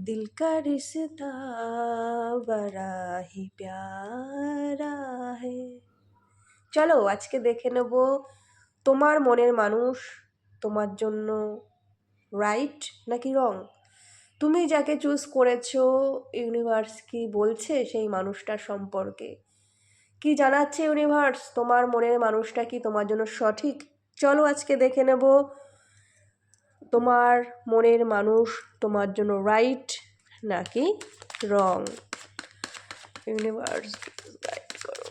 दिल का रिश्ता बड़ा ही प्यारा है। চলো আজকে দেখে নেব তোমার মনের মানুষ তোমার জন্য রাইট নাকি রং। তুমি যাকে চুজ করেছো ইউনিভার্স কি বলছে সেই মানুষটার সম্পর্কে, কি জানাচ্ছে ইউনিভার্স, তোমার মনের মানুষটা কি তোমার জন্য সঠিক। চলো আজকে দেখে নেব তোমার মনের মানুষ তোমার জন্য রাইট নাকি রং। ইউনিভার্স গাইড করো।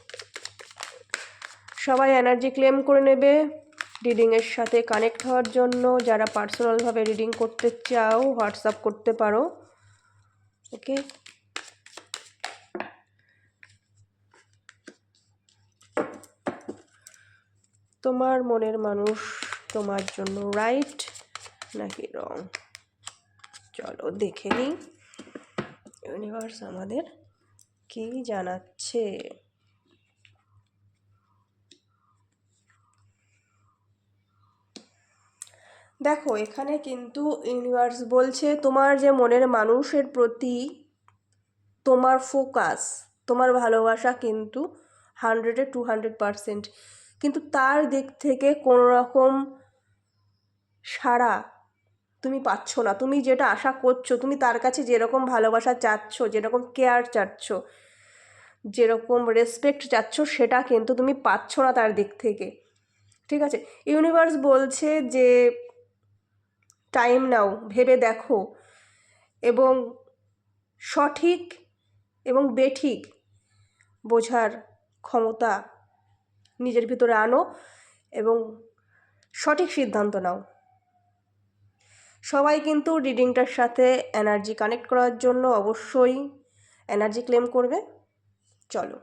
সবাই এনার্জি ক্লেম করে নেবে রিডিংয়ের সাথে কানেক্ট হওয়ার জন্য। যারা পার্সোনালভাবে রিডিং করতে চাও হোয়াটসঅ্যাপ করতে পারো। ওকে, তোমার মনের মানুষ তোমার জন্য রাইট নাকি রং, চলো দেখে নিই ইউনিভার্স আমাদের কি জানাচ্ছে। দেখো এখানে কিন্তু ইউনিভার্স বলছে তোমার যে মনের মানুষের প্রতি তোমার ফোকাস, তোমার ভালোবাসা কিন্তু 100-এ 200%, কিন্তু তার দিক থেকে কোনো রকম সাড়া তুমি পাচ্ছ না। তুমি যেটা আশা করছো, তুমি তার কাছে যেরকম ভালোবাসা চাচ্ছ, যেরকম কেয়ার চাচ্ছ, যেরকম রেসপেক্ট চাচ্ছ, সেটা কিন্তু তুমি পাচ্ছ না তার দিক থেকে। ঠিক আছে, ইউনিভার্স বলছে যে টাইম নাও, ভেবে দেখো এবং সঠিক এবং বেঠিক বোঝার ক্ষমতা নিজের ভিতরে আনো এবং সঠিক সিদ্ধান্ত নাও। সবাই কিন্তু রিডিংটার সাথে এনার্জি কানেক্ট করার জন্য অবশ্যই এনার্জি ক্লেম করবে। চলো।